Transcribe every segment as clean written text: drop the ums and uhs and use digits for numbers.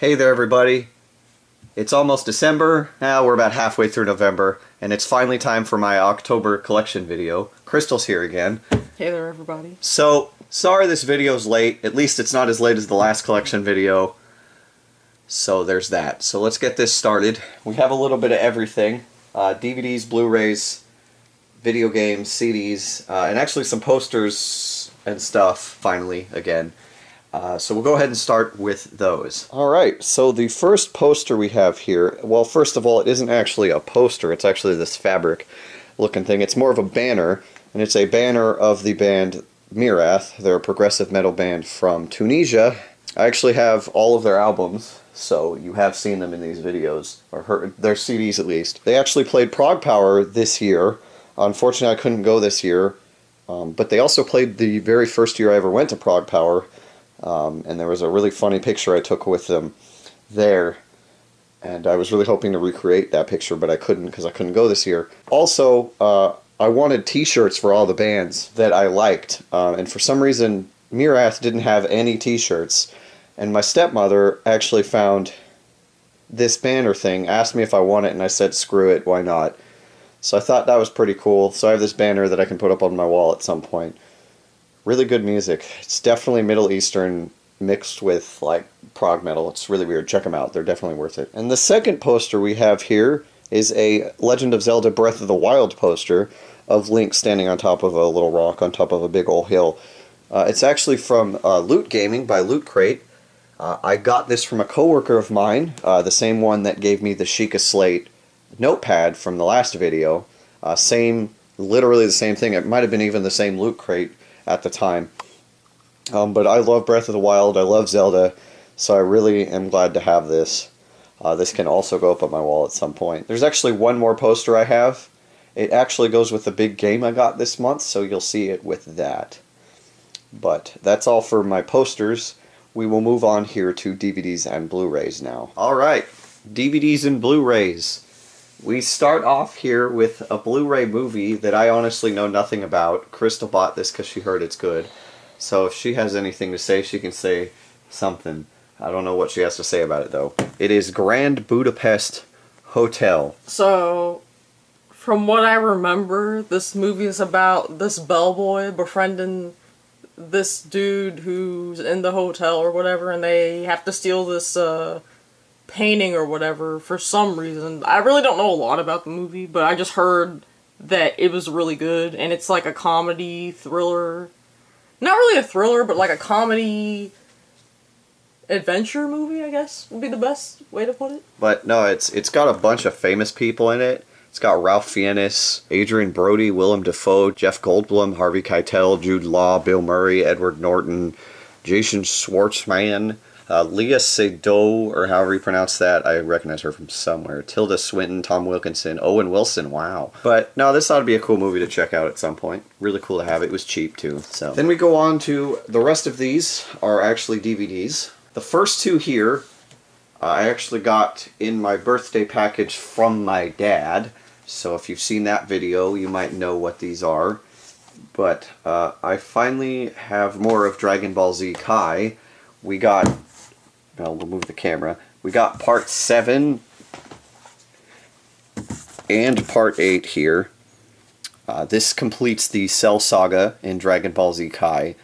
Hey there everybody, it's almost December, now we're about halfway through November, and it's finally time for my October collection video. Crystal's here again. Hey there everybody. So, sorry this video's late, at least it's not as late as the last collection video. So there's that. So let's get this started. We have a little bit of everything. DVDs, Blu-rays, video games, CDs, and actually some posters and stuff, finally, again. So we'll go ahead and start with those. Alright, so the first poster we have here, well, first of all, it isn't actually a poster, it's actually this fabric looking thing. It's more of a banner, and it's a banner of the band Mirath. They're a progressive metal band from Tunisia. I actually have all of their albums, so you have seen them in these videos, or heard their CDs at least. They actually played ProgPower this year. Unfortunately, I couldn't go this year, but they also played the very first year I ever went to ProgPower. And there was a really funny picture I took with them there, and I was really hoping to recreate that picture, but I couldn't because I couldn't go this year. Also, I wanted t-shirts for all the bands that I liked, and for some reason Mirath didn't have any t-shirts, and my stepmother actually found this banner thing, asked me if I want it, and I said screw it, why not? So I thought that was pretty cool, so I have this banner that I can put up on my wall at some point. Really good music. It's definitely Middle Eastern mixed with like prog metal. It's really weird. Check them out. They're definitely worth it. And the second poster we have here is a Legend of Zelda Breath of the Wild poster of Link standing on top of a little rock on top of a big old hill. It's actually from Loot Gaming by Loot Crate. I got this from a coworker of mine, the same one that gave me the Sheikah Slate notepad from the last video. Literally the same thing. It might have been even the same Loot Crate at the time. But I love Breath of the Wild, I love Zelda, so I really am glad to have this. This can also go up on my wall at some point. There's actually one more poster I have. It actually goes with the big game I got this month, so you'll see it with that. But that's all for my posters. We will move on here to DVDs and Blu-rays now. Alright, DVDs and Blu-rays. We start off here with a Blu-ray movie that I honestly know nothing about. Crystal bought this because she heard it's good. So if she has anything to say, she can say something. I don't know what she has to say about it, though. It is Grand Budapest Hotel. So, from what I remember, this movie is about this bellboy befriending this dude who's in the hotel or whatever, and they have to steal this, painting or whatever for some reason. I really don't know a lot about the movie, but I just heard that it was really good, and it's like a comedy thriller. Not really a thriller, but like a comedy adventure movie, I guess, would be the best way to put it. But no, it's got a bunch of famous people in it. It's got Ralph Fiennes, Adrian Brody, Willem Dafoe, Jeff Goldblum, Harvey Keitel, Jude Law, Bill Murray, Edward Norton, Jason Schwartzman, Lea Seydoux, or however you pronounce that, I recognize her from somewhere. Tilda Swinton, Tom Wilkinson, Owen Wilson, wow. But no, this ought to be a cool movie to check out at some point. Really cool to have. It was cheap too. So then we go on to the rest of these are actually DVDs. The first two here I actually got in my birthday package from my dad. So if you've seen that video, you might know what these are. But I finally have more of Dragon Ball Z Kai. We got... I'll remove the camera. We got part 7 and part 8 here. This completes the Cell Saga in Dragon Ball Z Kai.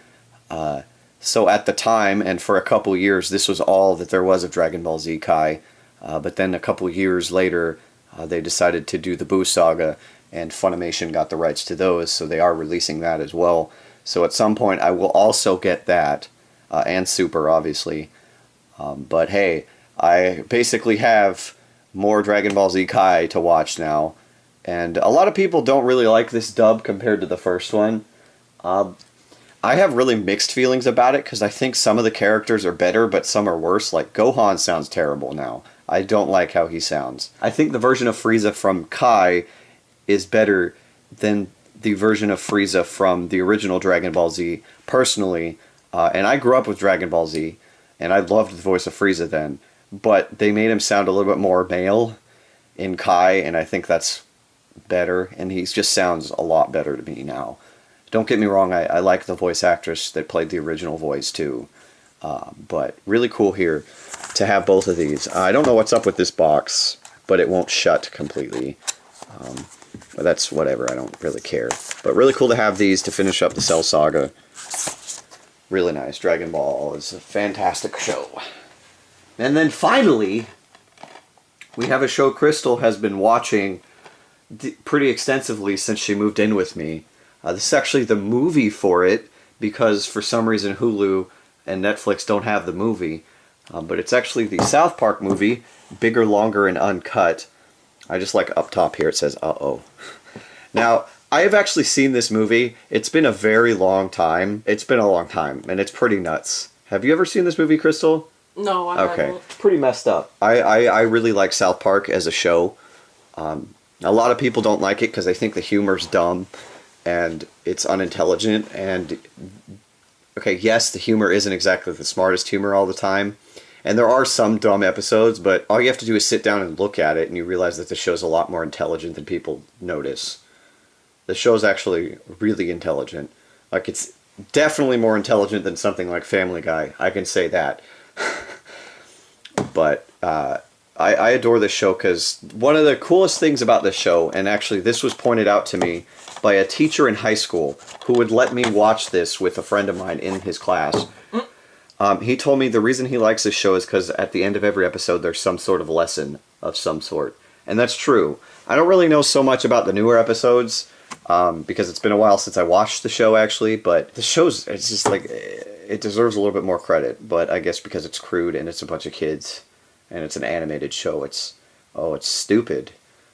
So at the time, and for a couple years, this was all that there was of Dragon Ball Z Kai. But then a couple years later, they decided to do the Buu Saga, and Funimation got the rights to those, so they are releasing that as well. So at some point, I will also get that, and Super, obviously. But hey, I basically have more Dragon Ball Z Kai to watch now, and a lot of people don't really like this dub compared to the first one. I have really mixed feelings about it, because I think some of the characters are better, but some are worse. Like, Gohan sounds terrible now. I don't like how he sounds. I think the version of Frieza from Kai is better than the version of Frieza from the original Dragon Ball Z, personally. And I grew up with Dragon Ball Z, and I loved the voice of Frieza then, but they made him sound a little bit more male in Kai, and I think that's better, and he just sounds a lot better to me now. Don't get me wrong, I like the voice actress that played the original voice too, but really cool here. to have both of these. I don't know what's up with this box, but it won't shut completely. But that's whatever, I don't really care. But really cool to have these to finish up the Cell Saga. Really nice. Dragon Ball is a fantastic show. And then finally, we have a show Crystal has been watching pretty extensively since she moved in with me. This is actually the movie for it, because for some reason Hulu and Netflix don't have the movie. But it's actually the South Park movie, bigger, longer, and uncut. I just like up top here it says, uh-oh. Now, I have actually seen this movie. It's been a very long time. It's been a long time, and it's pretty nuts. Have you ever seen this movie, Crystal? No, I haven't. Pretty messed up. I really like South Park as a show. A lot of people don't like it because they think the humor's dumb and it's unintelligent. And, okay, yes, the humor isn't exactly the smartest humor all the time. And there are some dumb episodes, but all you have to do is sit down and look at it and you realize that the show's a lot more intelligent than people notice. The show's actually really intelligent. Like, it's definitely more intelligent than something like Family Guy. I can say that. But I adore this show because one of the coolest things about this show, and actually this was pointed out to me by a teacher in high school who would let me watch this with a friend of mine in his class. He told me the reason he likes this show is because at the end of every episode there's some sort of lesson of some sort. And that's true. I don't really know so much about the newer episodes because it's been a while since I watched the show actually, but the show's, it's just like, it deserves a little bit more credit. But I guess because it's crude and it's a bunch of kids and it's an animated show, it's stupid.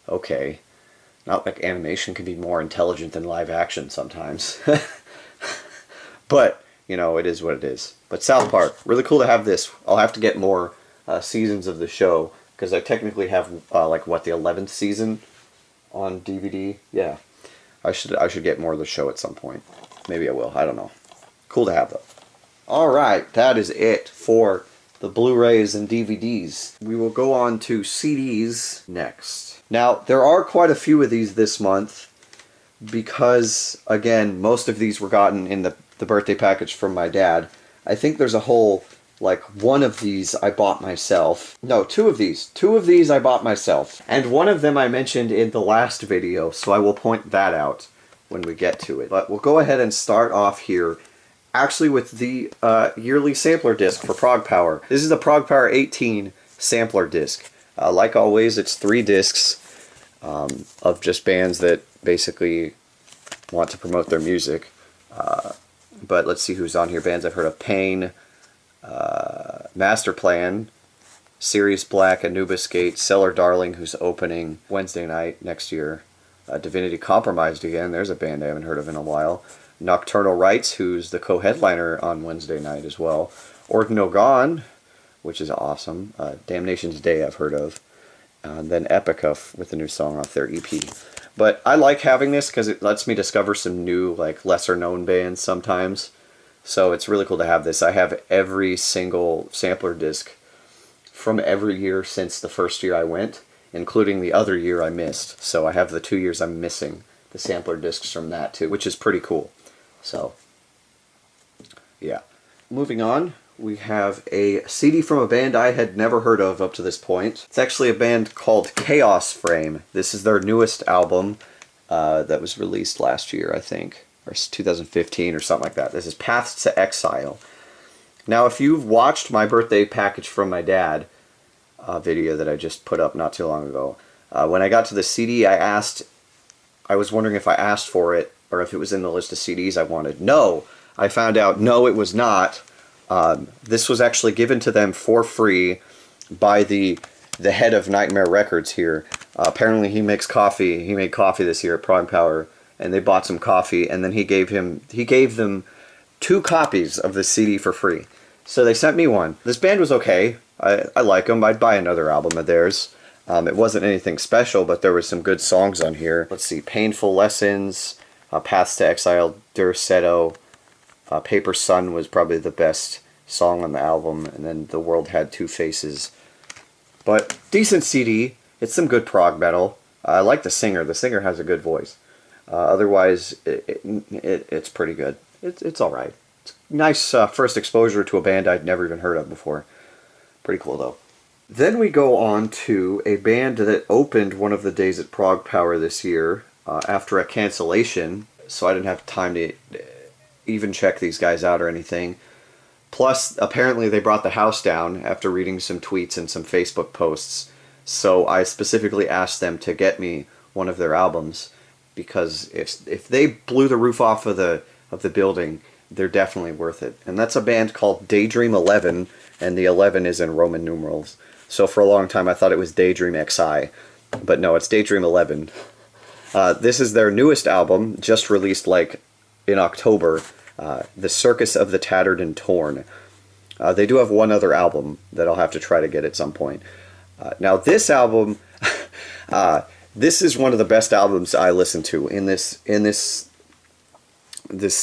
Okay. Not like animation can be more intelligent than live action sometimes. But, you know, it is what it is. But South Park, really cool to have this. I'll have to get more seasons of the show because I technically have the 11th season on DVD. Yeah, I should get more of the show at some point. Maybe I will. I don't know. Cool to have though. All right, that is it for the Blu-rays and DVDs. We will go on to CDs next. Now there are quite a few of these this month because again most of these were gotten in the birthday package from my dad. I think there's a whole, one of these I bought myself. No, two of these. Two of these I bought myself. And one of them I mentioned in the last video, so I will point that out when we get to it. But we'll go ahead and start off here, actually with the yearly sampler disc for Prog Power. This is the Prog Power 18 sampler disc. Like always, it's 3 discs of just bands that basically want to promote their music. But let's see who's on here. Bands I've heard of: Pain, Master Plan, Sirius Black, Anubis Gate, Cellar Darling, who's opening Wednesday night next year, Divinity Compromised again. There's a band I haven't heard of in a while. Nocturnal Rites, who's the co-headliner on Wednesday night as well. Ordinal Gone, which is awesome. Damnation's Day I've heard of. Then Epica with a new song off their EP. But I like having this because it lets me discover some new, lesser known bands sometimes. So it's really cool to have this. I have every single sampler disc from every year since the first year I went, including the other year I missed. So I have the 2 years I'm missing, the sampler discs from that too, which is pretty cool. So, yeah. Moving on, we have a CD from a band I had never heard of up to this point. It's actually a band called Chaos Frame. This is their newest album that was released last year, I think, or 2015 or something like that. This is Paths to Exile. Now, if you've watched my birthday package from my dad video that I just put up not too long ago, when I got to the CD, I was wondering if I asked for it or if it was in the list of CDs I wanted. No! I found out, no, it was not. This was actually given to them for free by the head of Nightmare Records here. Apparently he makes coffee. He made coffee this year at Prog Power, and they bought some coffee, and then he gave them 2 copies of the CD for free. So they sent me one. This band was okay. I like them. I'd buy another album of theirs. It wasn't anything special, but there were some good songs on here. Let's see, Painful Lessons, Paths to Exile, Dursetto, Paper Sun was probably the best song on the album, and then The World Had Two Faces. But decent CD. It's some good prog metal. I like the singer. The singer has a good voice. Otherwise, it's pretty good. It's all right. It's nice first exposure to a band I'd never even heard of before. Pretty cool though. Then we go on to a band that opened one of the days at Prague Power this year after a cancellation, so I didn't have time to even check these guys out or anything. Plus, apparently they brought the house down after reading some tweets and some Facebook posts, so I specifically asked them to get me one of their albums, because if they blew the roof off of the building, they're definitely worth it. And that's a band called Daydream 11, and the 11 is in Roman numerals. So for a long time I thought it was Daydream XI, but no, it's Daydream 11. This is their newest album, just released like in October, The Circus of the Tattered and Torn. They do have one other album that I'll have to try to get at some point. Now this album, this is one of the best albums I listened to in this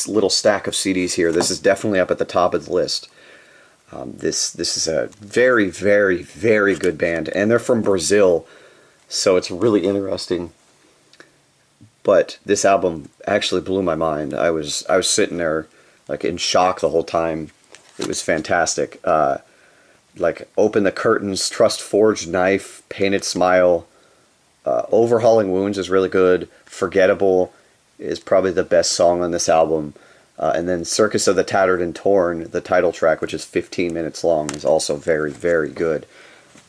little stack of CDs here. This is definitely up at the top of the list. This is a very, very, very good band, and they're from Brazil, so it's really interesting. But this album actually blew my mind. I was sitting there like in shock the whole time. It was fantastic. Like Open the Curtains, Trust Forged Knife, Painted Smile, Overhauling Wounds is really good. Forgettable is probably the best song on this album. And then Circus of the Tattered and Torn, the title track, which is 15 minutes long, is also very, very good.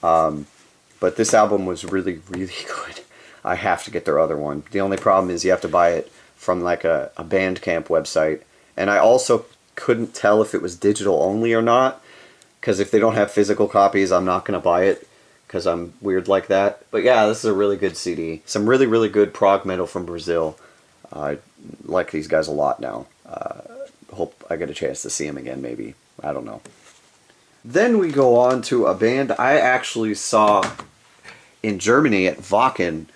But this album was really, really good. I have to get their other one. The only problem is you have to buy it from like a Bandcamp website. And I also couldn't tell if it was digital only or not, because if they don't have physical copies, I'm not going to buy it, because I'm weird like that. But yeah, this is a really good CD. Some really, really good prog metal from Brazil. I like these guys a lot now. Hope I get a chance to see them again, maybe. I don't know. Then we go on to a band I actually saw in Germany at Wacken.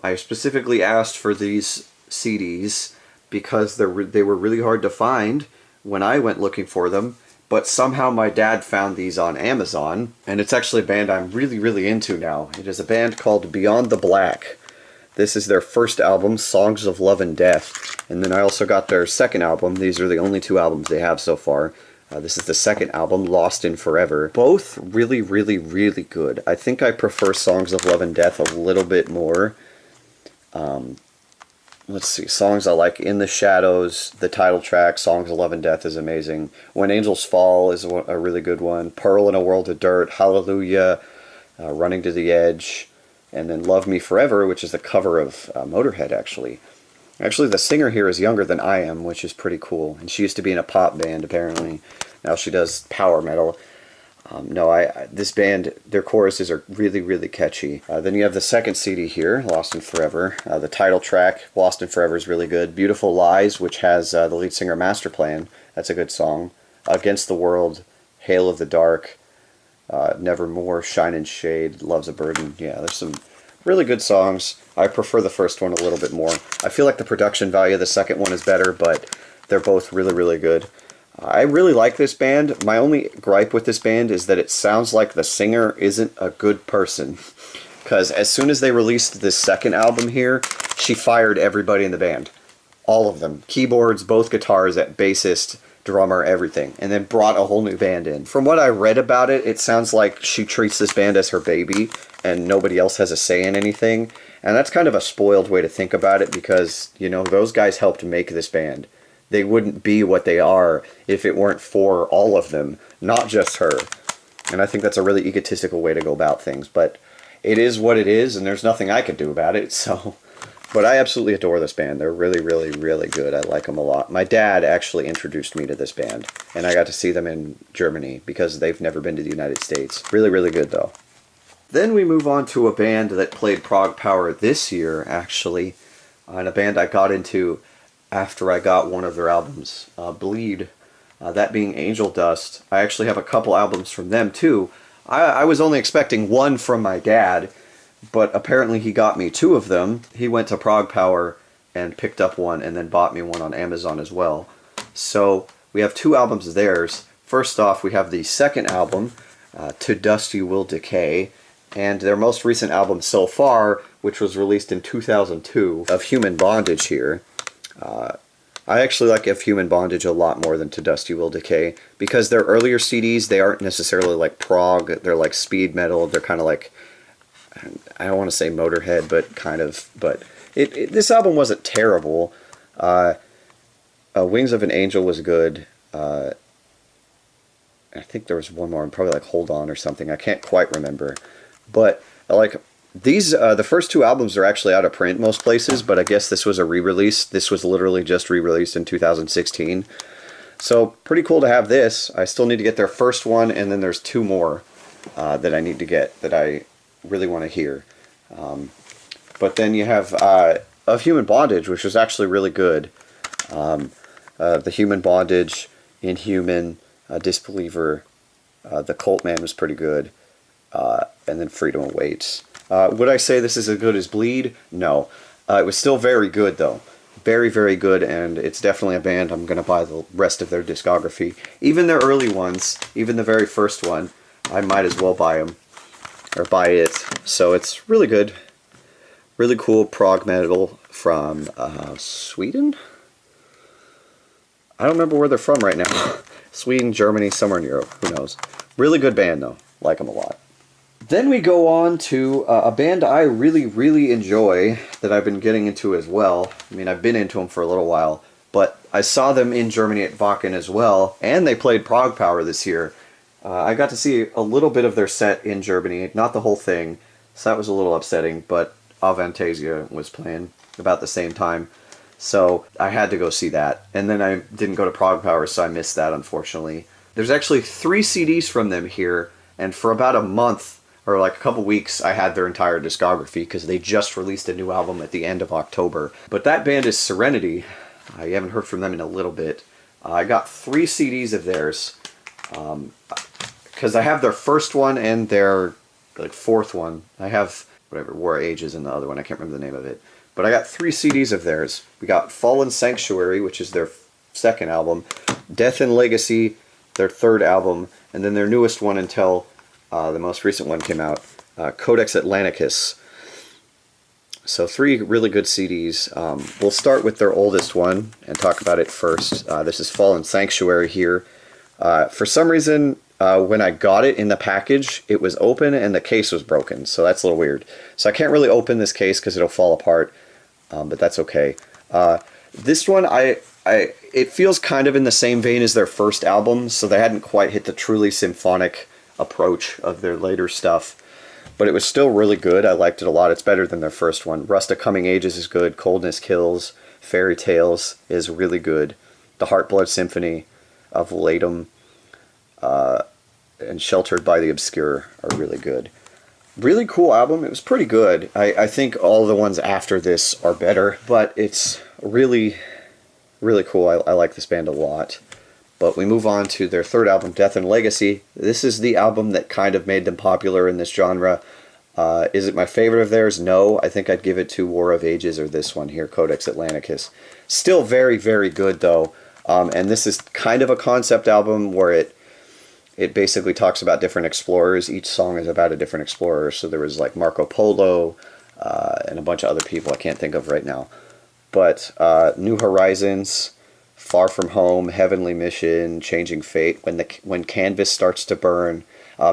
I specifically asked for these CDs because they were really hard to find when I went looking for them. But somehow my dad found these on Amazon, and it's actually a band I'm really, really into now. It is a band called Beyond the Black. This is their first album, Songs of Love and Death. And then I also got their second album. These are the only two albums they have so far. This is the second album, Lost in Forever. Both really, really, really good. I think I prefer Songs of Love and Death a little bit more. Let's see, songs I like: In the Shadows, the title track, Songs of Love and Death is amazing. When Angels Fall is a really good one. Pearl in a World of Dirt, Hallelujah, Running to the Edge. And then Love Me Forever, which is the cover of Motorhead, actually. Actually, the singer here is younger than I am, which is pretty cool. And she used to be in a pop band, apparently. Now she does power metal. This band, their choruses are really, really catchy. Then you have the second CD here, Lost in Forever. The title track, Lost in Forever, is really good. Beautiful Lies, which has the lead singer Masterplan. That's a good song. Against the World, Hail of the Dark, Nevermore, Shine and Shade, Love's a Burden. Yeah, there's some really good songs. I prefer the first one a little bit more. I feel like the production value of the second one is better, but they're both really, really good. I really like this band. My only gripe with this band is that it sounds like the singer isn't a good person. Because as soon as they released this second album here, she fired everybody in the band. All of them. Keyboards, both guitars, bassist, drummer, everything. And then brought a whole new band in. From what I read about it, it sounds like she treats this band as her baby and nobody else has a say in anything. And that's kind of a spoiled way to think about it, because, you know, those guys helped make this band. They wouldn't be what they are if it weren't for all of them, not just her. And I think that's a really egotistical way to go about things. But it is what it is, and there's nothing I can do about it. So, but I absolutely adore this band. They're really, really, really good. I like them a lot. My dad actually introduced me to this band, and I got to see them in Germany because they've never been to the United States. Really, really good, though. Then we move on to a band that played Prague Power this year, actually, and a band I got into after I got one of their albums, Bleed, that being Angel Dust. I actually have a couple albums from them too. I was only expecting one from my dad, but apparently he got me two of them. He went to Prague Power and picked up one and then bought me one on Amazon as well. So we have two albums of theirs. First off, we have the second album, To Dust You Will Decay, and their most recent album so far, which was released in 2002, of Human Bondage here. I actually like Of Human Bondage a lot more than To Dust You Will Decay, because their earlier CDs, they aren't necessarily like prog, they're like speed metal, they're kind of like, I don't want to say Motorhead, but kind of, but this album wasn't terrible. Wings of an Angel was good. I think there was one more, probably like Hold On or something, I can't quite remember. But like these, the first two albums are actually out of print most places, but I guess this was a re-release. This was literally just re-released in 2016. So pretty cool to have this. I still need to get their first one, and then there's two more that I need to get that I really want to hear. But then you have Of Human Bondage, which was actually really good. The Human Bondage, Inhuman, Disbeliever, The Cult Man was pretty good, and then Freedom Awaits. Would I say this is as good as Bleed? No. It was still very good, though. Very, very good, and it's definitely a band I'm going to buy the rest of their discography. Even their early ones, even the very first one, I might as well buy them, or buy it. So it's really good. Really cool prog metal from Sweden? I don't remember where they're from right now. Sweden, Germany, somewhere in Europe. Who knows? Really good band, though. Like them a lot. Then we go on to a band I really, really enjoy that I've been getting into as well. I mean, I've been into them for a little while, but I saw them in Germany at Wacken as well, and they played Prog Power this year. I got to see a little bit of their set in Germany, not the whole thing, so that was a little upsetting, but Avantasia was playing about the same time, so I had to go see that. And then I didn't go to Prog Power, so I missed that, unfortunately. There's actually 3 CDs from them here, and for about a month, or like a couple weeks, I had their entire discography because they just released a new album at the end of October. But that band is Serenity. I haven't heard from them in a little bit. I got 3 CDs of theirs because I have their first one and their like 4th one. I have whatever, War Ages in the other one. I can't remember the name of it. But I got 3 CDs of theirs. We got Fallen Sanctuary, which is their 2nd album, Death and Legacy, their 3rd album, and then their newest one until the most recent one came out, Codex Atlanticus. So 3 really good CDs. We'll start with their oldest one and talk about it first. This is Fallen Sanctuary here. For some reason, when I got it in the package, it was open and the case was broken. So that's a little weird. So I can't really open this case because it'll fall apart, but that's okay. This one, it feels kind of in the same vein as their first album, so they hadn't quite hit the truly symphonic approach of their later stuff, but it was still really good. I liked it a lot. It's better than their first one. Rust of Coming Ages is good. Coldness Kills, Fairy Tales is really good. The Heartblood Symphony of Latum and Sheltered by the Obscure are really good. Really cool album. It was pretty good. I think all the ones after this are better, but it's really, really cool. I like this band a lot. But we move on to their 3rd album, Death and Legacy. This is the album that kind of made them popular in this genre. Is it my favorite of theirs? No. I think I'd give it to War of Ages or this one here, Codex Atlanticus. Still very, very good, though. And this is kind of a concept album where it basically talks about different explorers. Each song is about a different explorer. So there was like Marco Polo and a bunch of other people I can't think of right now. But New Horizons, Far From Home, Heavenly Mission, Changing Fate, When Canvas Starts to Burn,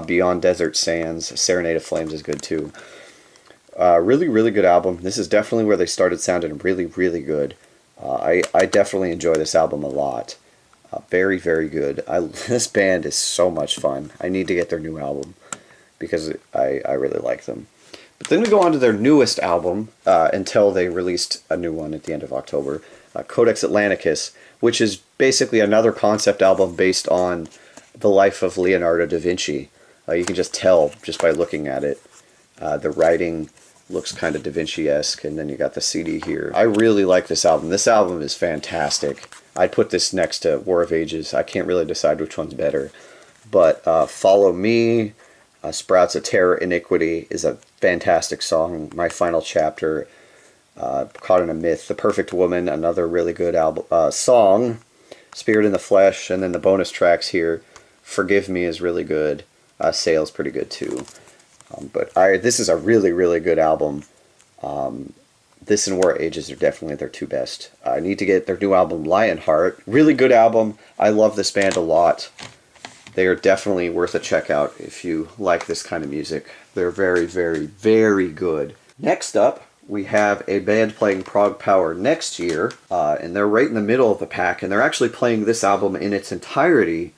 Beyond Desert Sands, Serenade of Flames is good too. Really, really good album. This is definitely where they started sounding really, really good. I definitely enjoy this album a lot. Very, very good. This band is so much fun. I need to get their new album because I really like them. But then we go on to their newest album until they released a new one at the end of October, Codex Atlanticus, which is basically another concept album based on the life of Leonardo da Vinci. You can just tell just by looking at it. The writing looks kind of Da Vinci-esque, and then you got the CD here. I really like this album. This album is fantastic. I'd put this next to War of Ages. I can't really decide which one's better. But Follow Me, Sprouts of Terror, Iniquity is a fantastic song. My Final Chapter, Caught in a Myth, The Perfect Woman, another really good album song, Spirit in the Flesh, and then the bonus tracks here. Forgive Me is really good. Sail's pretty good too. But this is a really, really good album. This and War Ages are definitely their two best. I need to get their new album, Lionheart. Really good album. I love this band a lot. They are definitely worth a check out if you like this kind of music. They're very, very, very good. Next up, we have a band playing Prog Power next year, and they're right in the middle of the pack, and they're actually playing this album in its entirety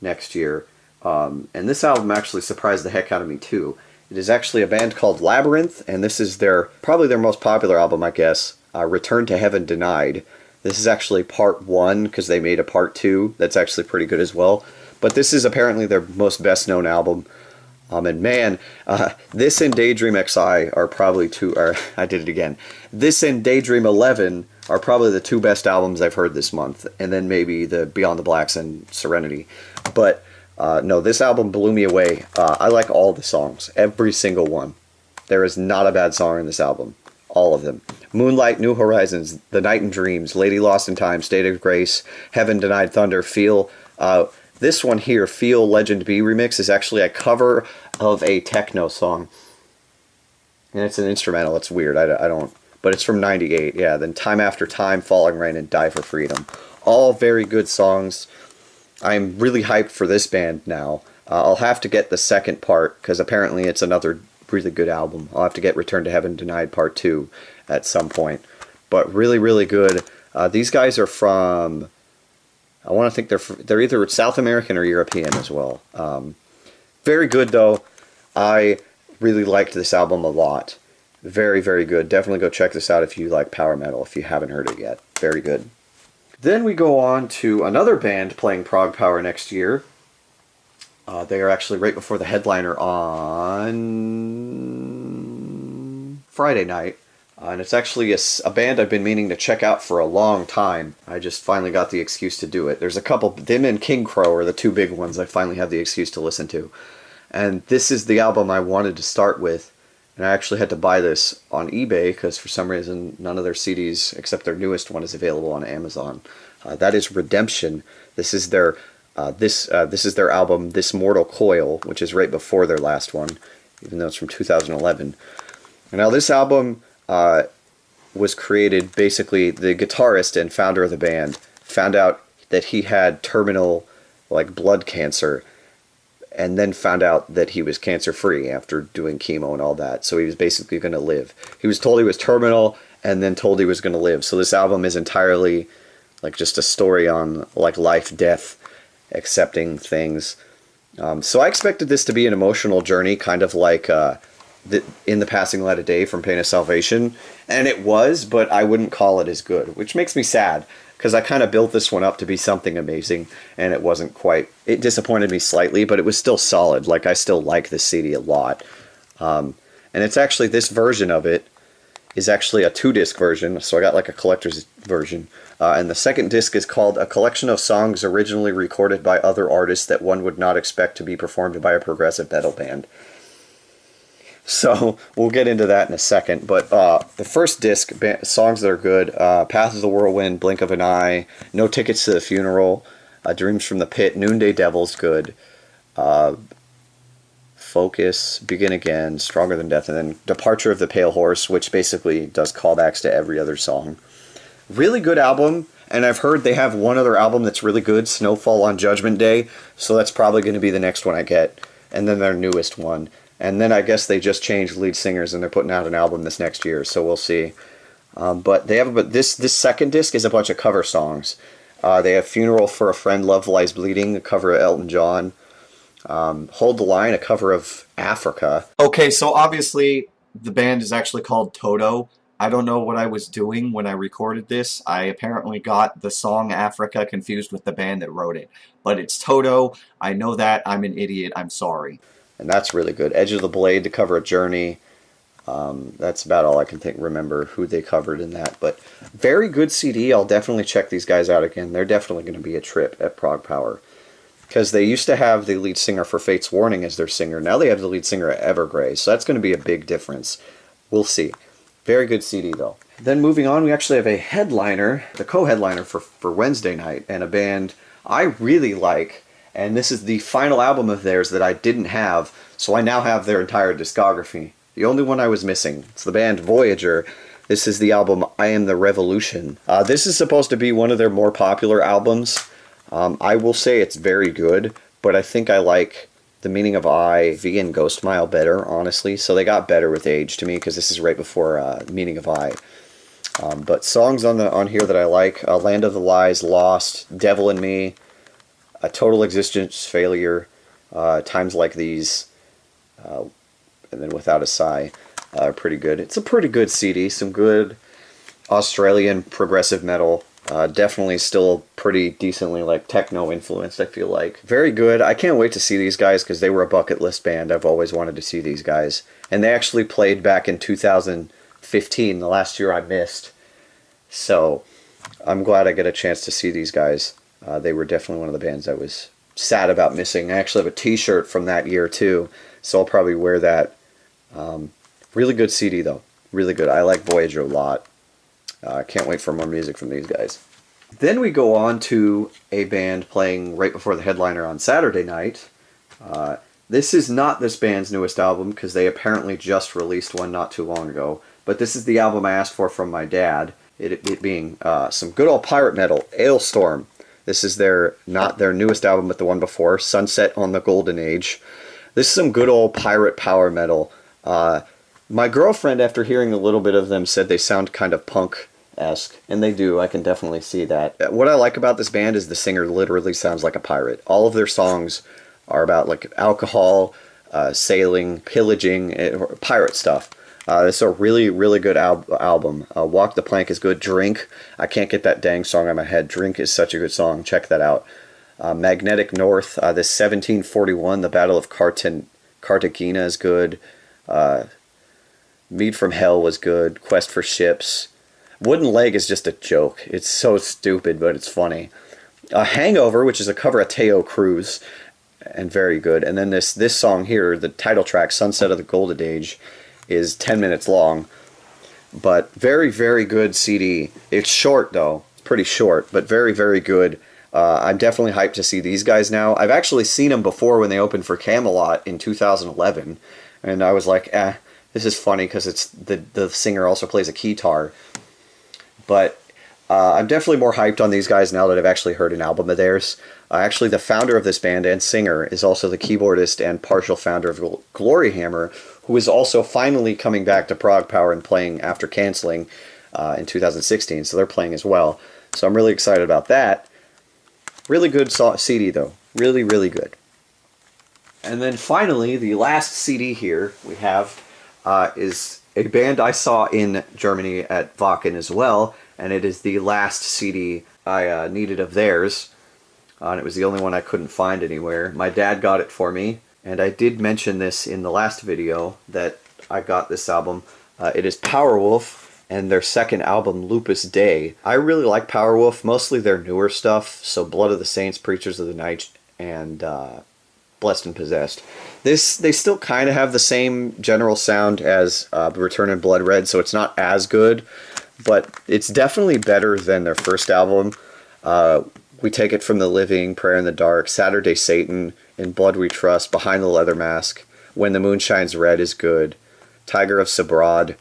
next year. And this album actually surprised the heck out of me too. It is actually a band called Labyrinth, and this is probably their most popular album, I guess, Return to Heaven Denied. This is actually part 1, because they made a part 2 that's actually pretty good as well. But this is apparently their most best-known album. And man, this and Daydream XI are probably I did it again. This and Daydream 11 are probably the two best albums I've heard this month. And then maybe the Beyond the Blacks and Serenity. But no, this album blew me away. I like all the songs, every single one. There is not a bad song in this album. All of them. Moonlight, New Horizons, The Night in Dreams, Lady Lost in Time, State of Grace, Heaven Denied Thunder, Feel. This one here, Feel Legend B Remix, is actually a cover of a techno song. And it's an instrumental. It's weird. I don't... But it's from 98. Yeah, then Time After Time, Falling Rain, and Die for Freedom. All very good songs. I'm really hyped for this band now. I'll have to get the second part, because apparently it's another really good album. I'll have to get Return to Heaven Denied Part 2 at some point. But really, really good. These guys are from... I want to think they're either South American or European as well. Very good, though. I really liked this album a lot. Very, very good. Definitely go check this out if you like power metal, if you haven't heard it yet. Very good. Then we go on to another band playing Prog Power next year. They are actually right before the headliner on Friday night. And it's actually a band I've been meaning to check out for a long time. I just finally got the excuse to do it. There's a couple, them and King Crow are the two big ones I finally have the excuse to listen to. And this is the album I wanted to start with. And I actually had to buy this on eBay because for some reason none of their CDs, except their newest one, is available on Amazon. That is Redemption. This is their this is their album, This Mortal Coil, which is right before their last one, even though it's from 2011. And now this album was created, basically the guitarist and founder of the band found out that he had terminal blood cancer, and then found out that he was cancer-free after doing chemo and all that. So he was basically going to live. He was told he was terminal, and then told he was going to live. So this album is entirely just a story on life, death, accepting things. So I expected this to be an emotional journey, kind of like In the Passing Light of Day from Pain of Salvation. And it was, but I wouldn't call it as good, which makes me sad, because I kind of built this one up to be something amazing, and it wasn't quite. It disappointed me slightly, but it was still solid. I still like this CD a lot. And it's actually, this version of it is actually a 2-disc version, so I got a collector's version. And the second disc is called A Collection of Songs Originally Recorded by Other Artists That One Would Not Expect to Be Performed by a Progressive Metal Band. So we'll get into that in a second. But the first disc, songs that are good, Path of the Whirlwind, Blink of an Eye, No Tickets to the Funeral, Dreams from the Pit, Noonday Devil's good, Focus, Begin Again, Stronger Than Death, and then Departure of the Pale Horse, which basically does callbacks to every other song. Really good album, and I've heard they have one other album that's really good, Snowfall on Judgment Day, so that's probably going to be the next one I get, and then their newest one. And then I guess they just changed lead singers, and they're putting out an album this next year, so we'll see. But they have this second disc is a bunch of cover songs. They have Funeral for a Friend, Love Lies Bleeding, a cover of Elton John. Hold the Line, a cover of Africa. Okay, so obviously the band is actually called Toto. I don't know what I was doing when I recorded this. I apparently got the song Africa confused with the band that wrote it. But it's Toto. I know that. I'm an idiot. I'm sorry. And that's really good. Edge of the Blade to cover a Journey. That's about all I can remember who they covered in that. But very good CD. I'll definitely check these guys out again. They're definitely going to be a trip at Prog Power. Because they used to have the lead singer for Fate's Warning as their singer. Now they have the lead singer at Evergrey. So that's going to be a big difference. We'll see. Very good CD, though. Then moving on, we actually have a headliner, the co-headliner for Wednesday night, and a band I really like. And this is the final album of theirs that I didn't have, so I now have their entire discography. The only one I was missing. It's the band Voyager. This is the album I Am the Revolution. This is supposed to be one of their more popular albums. I will say it's very good, but I think I like The Meaning of I, V, and Ghost Mile better, honestly. So they got better with age to me, because this is right before Meaning of I. But songs on here that I like, Land of the Lies, Lost, Devil in Me, A Total Existence Failure, Times Like These, and then Without a Sigh are pretty good. It's a pretty good CD, some good Australian progressive metal. Definitely still pretty decently like techno influenced, I feel like. Very good. I can't wait to see these guys because they were a bucket list band. I've always wanted to see these guys. And they actually played back in 2015, the last year I missed. So I'm glad I get a chance to see these guys. They were definitely one of the bands I was sad about missing. I actually have a t-shirt from that year too, so I'll probably wear that. Really good CD though. Really good. I like Voyager a lot. Can't wait for more music from these guys. Then we go on to a band playing right before the headliner on Saturday night. This is not this band's newest album because they apparently just released one not too long ago. But this is the album I asked for from my dad. It being some good old pirate metal, Ailstorm. This is not their newest album, but the one before, Sunset on the Golden Age. This is some good old pirate power metal. My girlfriend, after hearing a little bit of them, said they sound kind of punk-esque, and they do. I can definitely see that. What I like about this band is the singer literally sounds like a pirate. All of their songs are about like alcohol, sailing, pillaging, pirate stuff. This is a really, really good album. Walk the Plank is good. Drink. I can't get that dang song out of my head. Drink is such a good song. Check that out. Magnetic North. This 1741, The Battle of Cartagena is good. Mead from Hell was good. Quest for Ships. Wooden Leg is just a joke. It's so stupid, but it's funny. Hangover, which is a cover of Teo Cruz, and very good. And then this song here, the title track, Sunset of the Golden Age, is 10 minutes long, but very, very good CD. It's short though, it's pretty short, but very, very good. I'm definitely hyped to see these guys now. I've actually seen them before when they opened for Camelot in 2011, and I was like, this is funny because it's the singer also plays a keytar. But I'm definitely more hyped on these guys now that I've actually heard an album of theirs. Actually, the founder of this band and singer is also the keyboardist and partial founder of Gloryhammer, who is also finally coming back to Prog Power and playing after canceling in 2016. So they're playing as well. So I'm really excited about that. Really good CD, though. Really, really good. And then finally, the last CD here we have is a band I saw in Germany at Wacken as well. And it is the last CD I needed of theirs. And it was the only one I couldn't find anywhere. My dad got it for me. And I did mention this in the last video that I got this album. It is Powerwolf and their second album, Lupus Dei. I really like Powerwolf, mostly their newer stuff. So Blood of the Saints, Preachers of the Night, and Blessed and Possessed. They still kind of have the same general sound as Return in Blood Red, so it's not as good. But it's definitely better than their first album. We Take It From the Living, Prayer in the Dark, Saturday Satan, In Blood We Trust, Behind the Leather Mask, When the Moon Shines Red is good, Tiger of Sabrad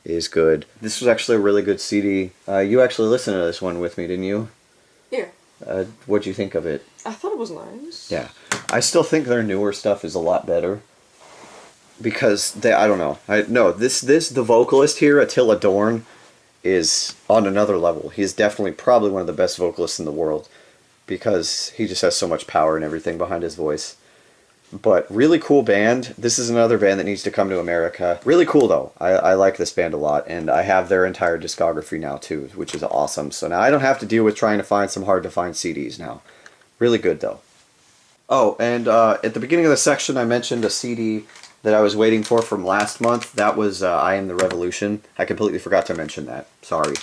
is good. This was actually a really good CD. You actually listened to this one with me, didn't you? Yeah. What'd you think of it? I thought it was nice. Yeah. I still think their newer stuff is a lot better. Because I don't know. The vocalist here, Attila Dorn, is on another level. He's definitely probably one of the best vocalists in the world because he just has so much power and everything behind his voice. But really cool band. This is another band that needs to come to America. Really cool though. I like this band a lot, and I have their entire discography now too, which is awesome. So now I don't have to deal with trying to find some hard to find CDs now. Really good though. Oh, and at the beginning of the section I mentioned a CD that I was waiting for from last month. That was I Am the Revolution. I completely forgot to mention that. Sorry.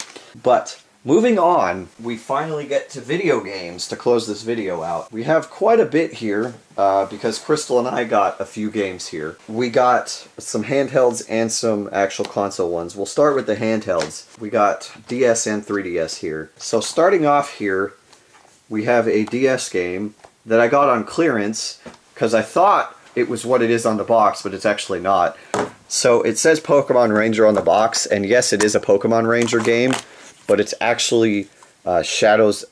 But moving on, we finally get to video games to close this video out. We have quite a bit here because Crystal and I got a few games here. We got some handhelds and some actual console ones. We'll start with the handhelds. We got DS and 3DS here. So starting off here, we have a DS game that I got on clearance because I thought it was what it is on the box, but it's actually not. So it says Pokemon Ranger on the box, and yes, it is a Pokemon Ranger game, but it's actually Shadows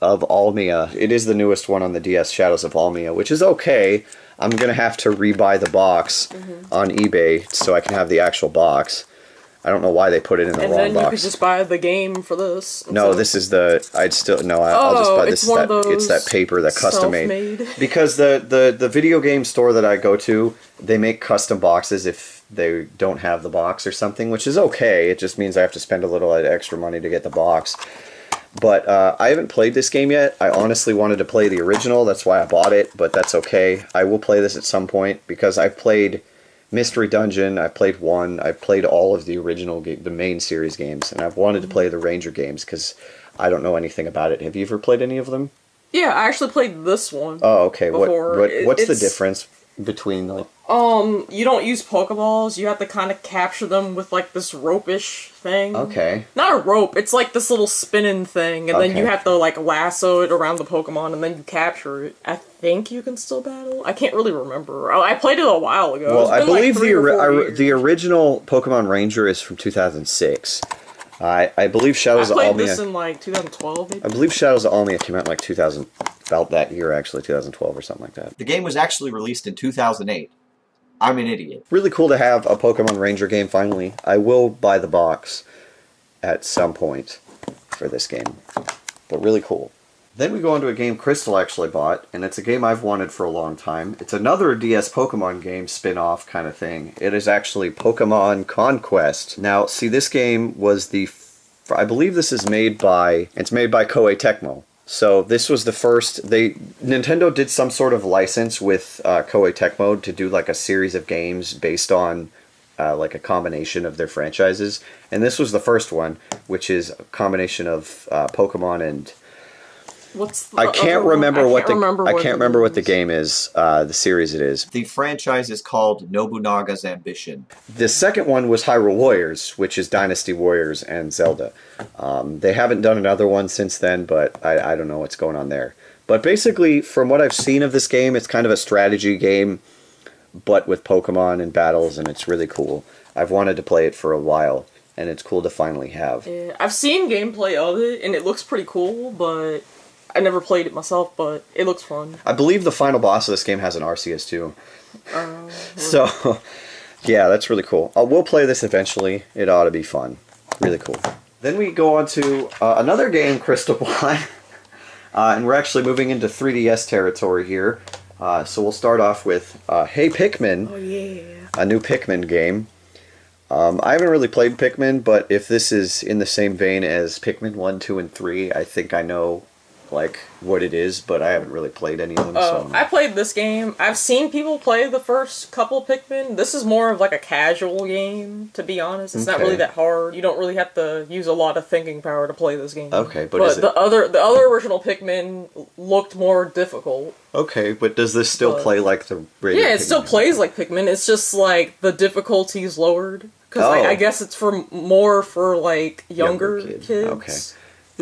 of Almia. It is the newest one on the DS, Shadows of Almia, which is okay. I'm going to have to rebuy the box on eBay so I can have the actual box. I don't know why they put it in the wrong box. And then you could just buy the game for this. No, this is the. I'd still no. I'll just buy this. It's that paper, that custom made. Because the video game store that I go to, they make custom boxes if they don't have the box or something, which is okay. It just means I have to spend a little extra money to get the box. But I haven't played this game yet. I honestly wanted to play the original. That's why I bought it. But that's okay. I will play this at some point because I've played Mystery Dungeon, I played 1, I played all of the original, the main series games, and I've wanted to play the Ranger games because I don't know anything about it. Have you ever played any of them? Yeah, I actually played this one. Oh, okay. What's the difference between, like... You don't use Pokeballs, you have to kind of capture them with, like, this rope-ish thing. Okay. Not a rope, it's like this little spinning thing, and then you have to, like, lasso it around the Pokemon, and then you capture it. I think you can still battle? I can't really remember. I played it a while ago. Well, I believe the original Pokemon Ranger is from 2006. I believe Shadows of Almia... I played this in, like, 2012, maybe? I believe Shadows of Almia came out in, like, 2000... About that year, actually, 2012 or something like that. The game was actually released in 2008. I'm an idiot. Really cool to have a Pokemon Ranger game finally. I will buy the box at some point for this game. But really cool. Then we go on to a game Crystal actually bought, and it's a game I've wanted for a long time. It's another DS Pokemon game spin-off kind of thing. It is actually Pokemon Conquest. Now, see, this game was I believe this is made by... It's made by Koei Tecmo. So this was the first, Nintendo did some sort of license with Koei Tecmo to do like a series of games based on like a combination of their franchises. And this was the first one, which is a combination of Pokemon and... I can't remember what the game is, the series it is. The franchise is called Nobunaga's Ambition. The second one was Hyrule Warriors, which is Dynasty Warriors and Zelda. They haven't done another one since then, but I don't know what's going on there. But basically, from what I've seen of this game, it's kind of a strategy game, but with Pokemon and battles, and it's really cool. I've wanted to play it for a while, and it's cool to finally have. Yeah, I've seen gameplay of it, and it looks pretty cool, but... I never played it myself, but it looks fun. I believe the final boss of this game has an Arceus too. So, yeah, that's really cool. We'll play this eventually. It ought to be fun. Really cool. Then we go on to another game Crystal bought. And we're actually moving into 3DS territory here. So we'll start off with Hey Pikmin. Oh, yeah. A new Pikmin game. I haven't really played Pikmin, but if this is in the same vein as Pikmin 1, 2, and 3, I think I know... like what it is, but I haven't really played any of them. So I played this game. I've seen people play the first couple Pikmin. This is more of like a casual game, to be honest. It's not really that hard. You don't really have to use a lot of thinking power to play this game. Okay, but is the other original Pikmin looked more difficult. Okay, but does this still play like the regular Yeah, it Pikmin still plays like Pikmin. It's just like the difficulty's lowered. Because I guess it's more for like younger kids. Okay.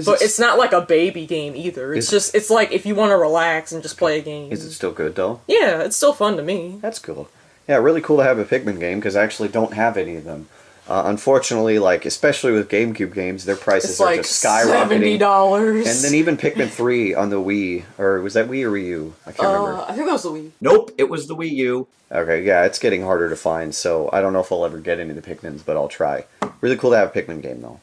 But it's not like a baby game either. It's like if you want to relax and just play a game. Is it still good though? Yeah, it's still fun to me. That's cool. Yeah, really cool to have a Pikmin game because I actually don't have any of them. Unfortunately, like especially with GameCube games, their prices are just skyrocketing. $70. And then even Pikmin 3 on the Wii, or was that Wii or Wii U? I can't remember. I think that was the Wii. Nope, it was the Wii U. Okay, yeah, it's getting harder to find, so I don't know if I'll ever get any of the Pikmins, but I'll try. Really cool to have a Pikmin game though.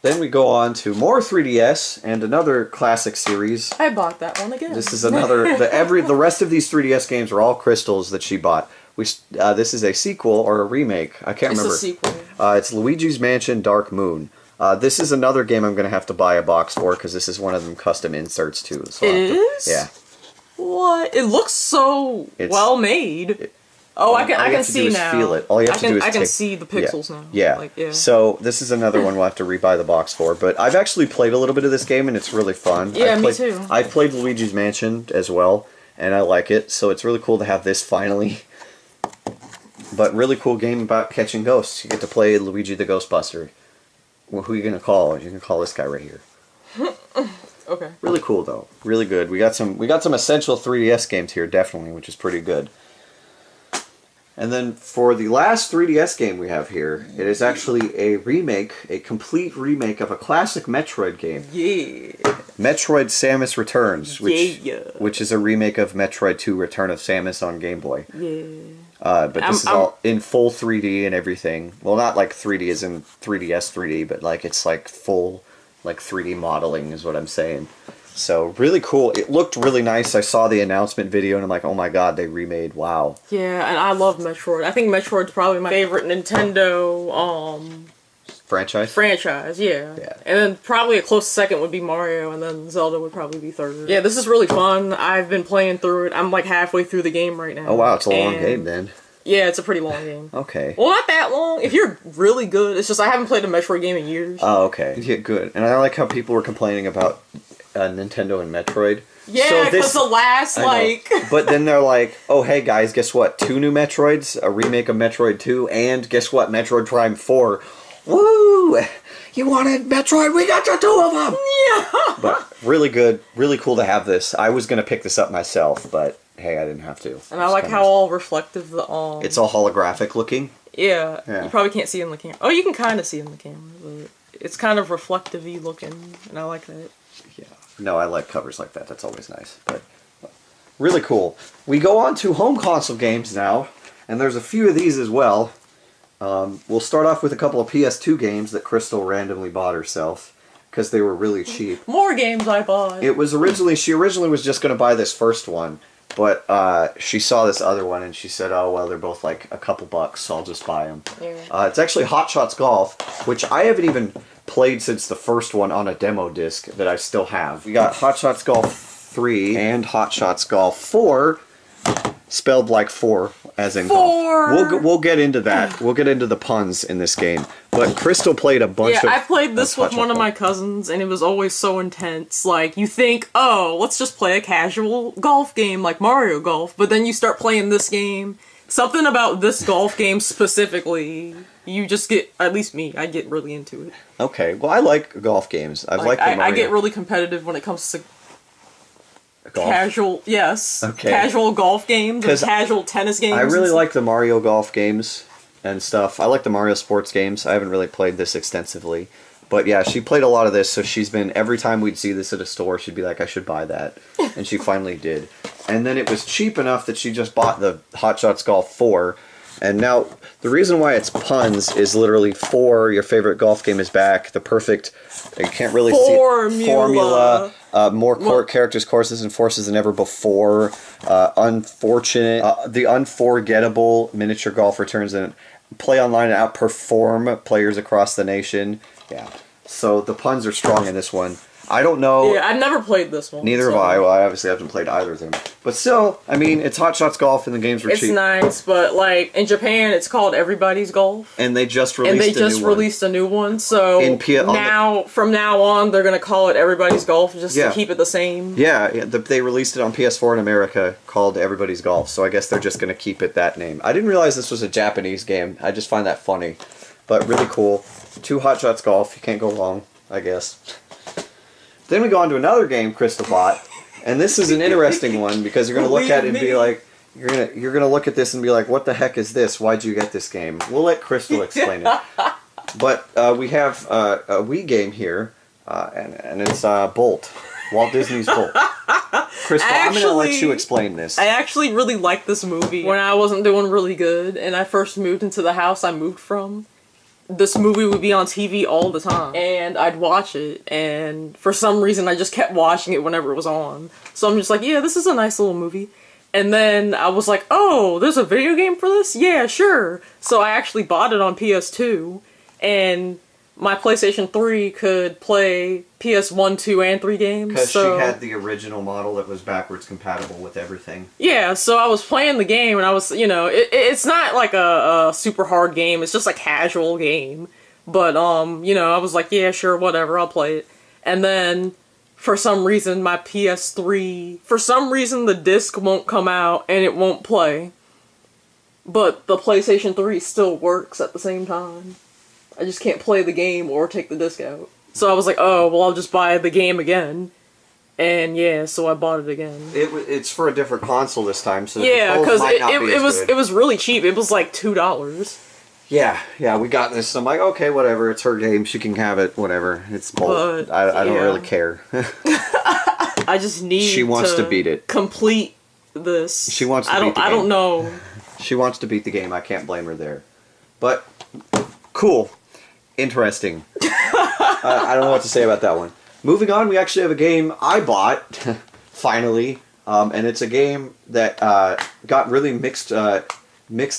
Then we go on to more 3DS and another classic series. I bought that one again. This is another. The rest of these 3DS games are all crystals that she bought. This is a sequel or a remake. I can't remember. It's a sequel. It's Luigi's Mansion Dark Moon. This is another game I'm going to have to buy a box for because this is one of them custom inserts too. So it is? Yeah. What? It looks so well made. I can see now. Feel it. All you have to do is I can see the pixels now. Yeah. So this is another one we'll have to rebuy the box for. But I've actually played a little bit of this game and it's really fun. Yeah, me too. I've played Luigi's Mansion as well, and I like it. So it's really cool to have this finally. But really cool game about catching ghosts. You get to play Luigi the Ghostbuster. Well, who are you gonna call? You're gonna call this guy right here. Okay. Really cool though. Really good. We got some essential 3DS games here, definitely, which is pretty good. And then for the last 3DS game we have here, it is actually a remake, a complete remake of a classic Metroid game. Yeah. Metroid Samus Returns, Yeah. which is a remake of Metroid 2 Return of Samus on Game Boy. Yeah. But this is all in full 3D and everything. Well, not like 3D as in 3DS 3D, but like it's like full like 3D modeling is what I'm saying. So really cool. It looked really nice. I saw the announcement video and I'm like, oh my god, they remade. Wow. Yeah, and I love Metroid. I think Metroid's probably my favorite Nintendo franchise. Yeah. And then probably a close second would be Mario, and then Zelda would probably be third. Yeah, this is really fun. I've been playing through it. I'm like halfway through the game right now. Oh wow, it's a long game then. Yeah, it's a pretty long game. Okay. Well, not that long. If you're really good, it's just I haven't played a Metroid game in years. Oh, okay. Yeah, good. And I like how people were complaining about Nintendo and Metroid. Yeah, because the last, like... But then they're like, oh, hey, guys, guess what? 2 new Metroids, a remake of Metroid 2, and guess what? Metroid Prime 4. Woo! You wanted Metroid? We got you 2 of them! Yeah! But really good. Really cool to have this. I was going to pick this up myself, but hey, I didn't have to. And I like how all reflective the... It's all holographic looking. Yeah. You probably can't see it in the camera. Oh, you can kind of see it in the camera, but it's kind of reflective-y looking, and I like that. Yeah. No, I like covers like that. That's always nice. But really cool. We go on to home console games now, and there's a few of these as well. We'll start off with a couple of PS2 games that Crystal randomly bought herself because they were really cheap. More games I bought. She originally was just going to buy this first one, but she saw this other one and she said, oh, well, they're both like a couple bucks, so I'll just buy them. Yeah. It's actually Hot Shots Golf, which I haven't even played since the first one on a demo disc that I still have. We got Hot Shots Golf 3 and Hot Shots Golf 4, spelled like 4, as in golf. We'll get into that. We'll get into the puns in this game. But Crystal played a bunch of... Yeah, I played this with one of my cousins, and it was always so intense. Like, you think, oh, let's just play a casual golf game like Mario Golf, but then you start playing this game. Something about this golf game specifically, you just get, at least me, I get really into it. Okay, well, I like golf games. I get really competitive when it comes to golf? Casual, yes. Okay. Casual golf games and casual tennis games. I really like the Mario Golf games and stuff. I like the Mario sports games. I haven't really played this extensively. But yeah, she played a lot of this, so she's been, every time we'd see this at a store, she'd be like, I should buy that. And she finally did. And then it was cheap enough that she just bought the Hot Shots Golf 4. And now, the reason why it's puns is literally 4, your favorite golf game is back, the perfect, you can't really see it, formula, more characters, courses, and forces than ever before, unfortunate, the unforgettable miniature golf returns and play online and outperform players across the nation. Yeah. So the puns are strong in this one. I don't know. Yeah, I've never played this one. Neither have I. Well, I obviously haven't played either of them. But still, I mean, it's Hot Shots Golf and the games were cheap. It's nice, but like in Japan, it's called Everybody's Golf. And they just released a new one. So from now on, they're gonna call it Everybody's Golf just to keep it the same. Yeah, they released it on PS4 in America called Everybody's Golf. So I guess they're just gonna keep it that name. I didn't realize this was a Japanese game. I just find that funny, but really cool. 2 Hot Shots Golf. You can't go wrong, I guess. Then we go on to another game Crystal bought, and this is an interesting one because you're gonna look at it and be like, you're gonna look at this and be like, what the heck is this? Why'd you get this game? We'll let Crystal explain it. But we have a Wii game here, and it's Bolt, Walt Disney's Bolt. Crystal, I'm gonna let you explain this. I actually really liked this movie when I wasn't doing really good, and I first moved into the house I moved from. This movie would be on TV all the time, and I'd watch it, and for some reason I just kept watching it whenever it was on. So I'm just like, yeah, this is a nice little movie. And then I was like, oh, there's a video game for this? Yeah, sure. So I actually bought it on PS2, and my PlayStation 3 could play PS1, 2, and 3 games. Because she had the original model that was backwards compatible with everything. Yeah, so I was playing the game, and I was, it's not like a super hard game. It's just a casual game. But, I was like, yeah, sure, whatever, I'll play it. And then, for some reason, my PS3, the disc won't come out, and it won't play. But the PlayStation 3 still works at the same time. I just can't play the game or take the disc out. So I was like, oh, well, I'll just buy the game again. And yeah, so I bought it again. It's for a different console this time, so the Yeah, controls because might not be it as was good. it was really cheap. It was like $2. Yeah, we got this. I'm like, okay, whatever. It's her game. She can have it. Whatever. It's both. But, I don't yeah. really care. I just need. She wants to beat it. Complete this. She wants to I don't. beat the I game. don't know. She wants to beat the game. I can't blame her there. But cool, interesting. I don't know what to say about that one. Moving on, we actually have a game I bought finally, and it's a game that got really mixed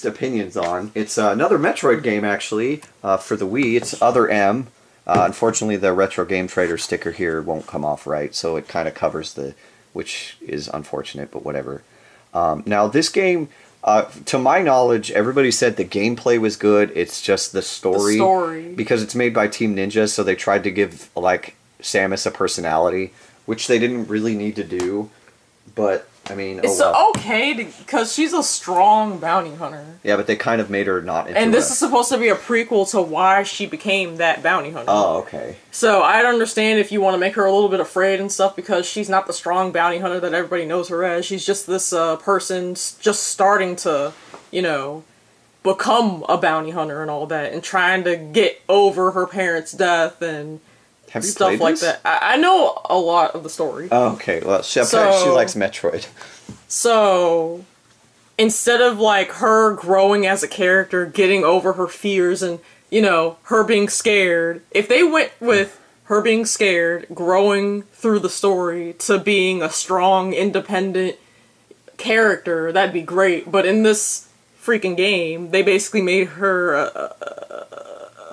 opinions on. It's another Metroid game, actually, for the Wii. It's Other M. Unfortunately, the Retro Game Trader sticker here won't come off right, so it kind of covers which is unfortunate, but whatever. Now, this game, to my knowledge, everybody said the gameplay was good. It's just the story. The story. Because it's made by Team Ninja, so they tried to give, like, Samus a personality, which they didn't really need to do. But, I mean, It's oh well. okay because she's a strong bounty hunter. Yeah, but they kind of made her not into And this a- is supposed to be a prequel to why she became that bounty hunter. Oh, okay. So I'd understand if you want to make her a little bit afraid and stuff because she's not the strong bounty hunter that everybody knows her as. She's just this person just starting to, become a bounty hunter and all that and trying to get over her parents' death and Have you stuff played like this? that. I know a lot of the story. Oh, okay. Well, she So- likes Metroid. So, instead of like her growing as a character, getting over her fears and, her being scared, if they went with her being scared, growing through the story to being a strong, independent character, that'd be great. But in this freaking game, they basically made her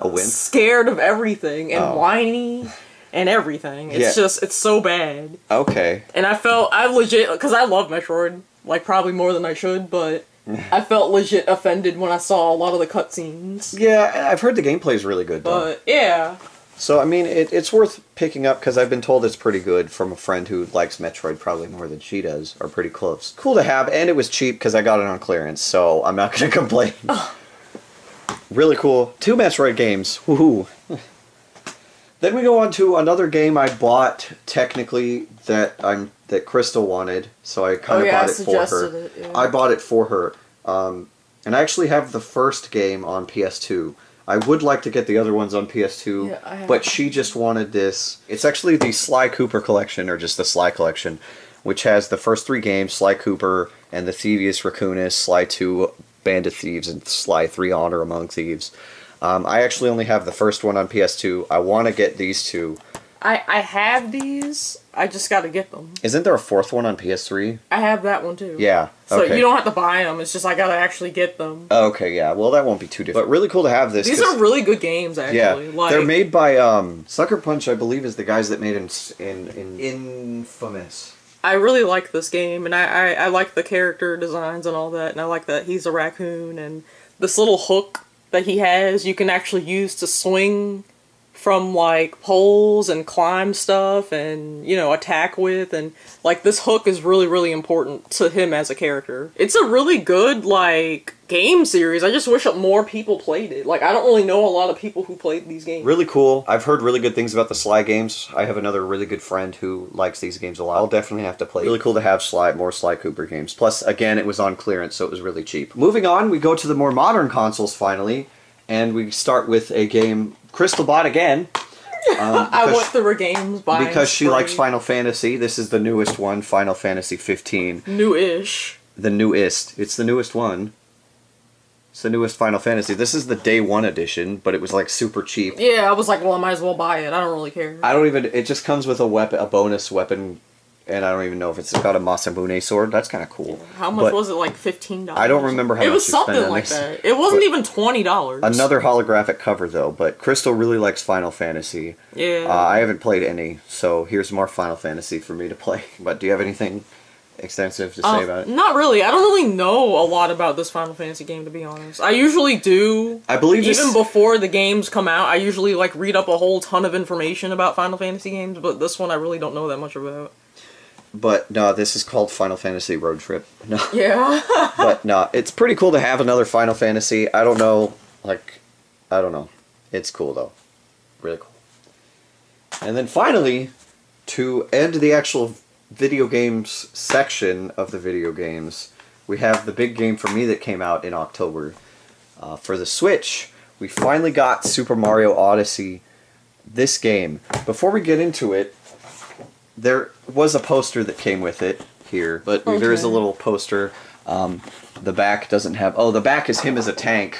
A wimp? scared of everything and Oh. whiny and everything. It's Yeah. it's so bad. Okay. And I legit, because I love Metroid, like probably more than I should, but I felt legit offended when I saw a lot of the cutscenes. Yeah, I've heard the gameplay is really good, though. But yeah, So, I mean, it's worth picking up because I've been told it's pretty good from a friend who likes Metroid probably more than she does, or pretty close. Cool to have, and it was cheap because I got it on clearance, so I'm not going to complain. Really cool. 2 Metroid games. Woohoo. Then we go on to another game I bought, technically, that Crystal wanted, so I kind of I bought it for her. suggested it, yeah. I bought it for her. And I actually have the first game on PS2. I would like to get the other ones on PS2, Yeah, I have- but she just wanted this. It's actually the Sly Cooper collection, or just the Sly collection, which has the first 3 games, Sly Cooper and the Thievius Raccoonus, Sly 2, Band of Thieves, and Sly 3, Honor Among Thieves. I actually only have the first one on PS2. I want to get these 2. I have these. I just got to get them. Isn't there a 4th one on PS3? I have that one too. Yeah. So Okay. you don't have to buy them. It's just I got to actually get them. Okay, yeah. Well, that won't be too difficult. But really cool to have this. These 'cause- are really good games, Yeah, actually. Like, they're made by Sucker Punch, I believe, is the guys that made in Infamous. I really like this game, and I like the character designs and all that, and I like that he's a raccoon, and this little hook that he has, you can actually use to swing from, like, poles and climb stuff and, attack with, and, like, this hook is really, really important to him as a character. It's a really good, like, game series. I just wish that more people played it. Like, I don't really know a lot of people who played these games. Really cool. I've heard really good things about the Sly games. I have another really good friend who likes these games a lot. I'll definitely have to play. Really cool to have more Sly Cooper games. Plus, again, it was on clearance, so it was really cheap. Moving on, we go to the more modern consoles finally, and we start with a game Crystal bought again. I went through her games buying Because she spree. likes Final Fantasy. This is the newest one, Final Fantasy 15. New-ish. The newest. It's the newest one. It's the newest Final Fantasy. This is the day 1 edition, but it was like super cheap. Yeah, I was like, well, I might as well buy it. I don't really care. I don't even. It just comes with a bonus weapon, and I don't even know if it's got a Masamune sword. That's kind of cool. How much But was it? Like $15? I don't remember how it much was you spent something on like this. that. It wasn't But even $20. Another holographic cover though. But Crystal really likes Final Fantasy. Yeah. I haven't played any, so here's more Final Fantasy for me to play. But do you have anything extensive to say about it? Not really. I don't really know a lot about this Final Fantasy game, to be honest. I usually do. I believe Even this. before the games come out, I usually like read up a whole ton of information about Final Fantasy games, but this one I really don't know that much about. But no, this is called Final Fantasy Road Trip. No. Yeah. But no, it's pretty cool to have another Final Fantasy. I don't know. It's cool though. Really cool. And then finally, to end the actual video games section of the video games, we have the big game for me that came out in October. For the Switch, we finally got Super Mario Odyssey. This game. Before we get into it, there was a poster that came with it here, but there is a little poster. The back doesn't have... Oh, the back is him as a tank.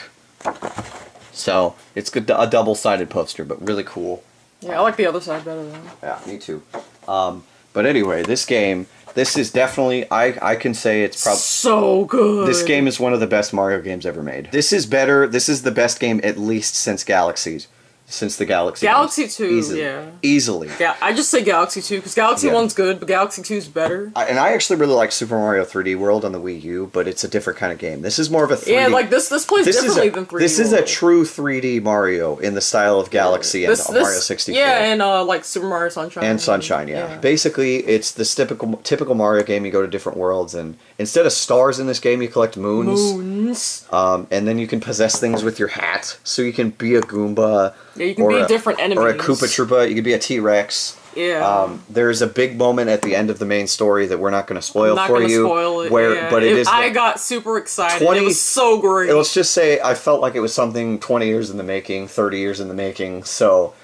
So, it's good, a double-sided poster, but really cool. Yeah, I like the other side better though. Yeah, me too. But anyway, this game, this is definitely, I can say it's probably... So good! This game is one of the best Mario games ever made. This is better, this is the best game at least since Galaxies. Since the Galaxy. Galaxy 2, easily, yeah. Easily. Yeah, I just say Galaxy 2, because Galaxy 1's good, but Galaxy 2's better. And I actually really like Super Mario 3D World on the Wii U, but it's a different kind of game. This is more of a 3D... Yeah, like, this plays differently than 3D This is a true 3D Mario in the style of Galaxy and Mario 64. Yeah, and, like, Super Mario Sunshine. And Sunshine, yeah. Basically, it's this typical Mario game. You go to different worlds, and instead of stars in this game, you collect moons. And then you can possess things with your hat, so you can be a Goomba... Yeah, you can be different enemies. Or a Koopa Troopa, you could be a T-Rex. Yeah. There's a big moment at the end of the main story that we're not going to spoil for you. Spoil it, where, yeah. but it is. I got super excited. It was so great. Let's just say I felt like it was something 20 years in the making, 30 years in the making. So,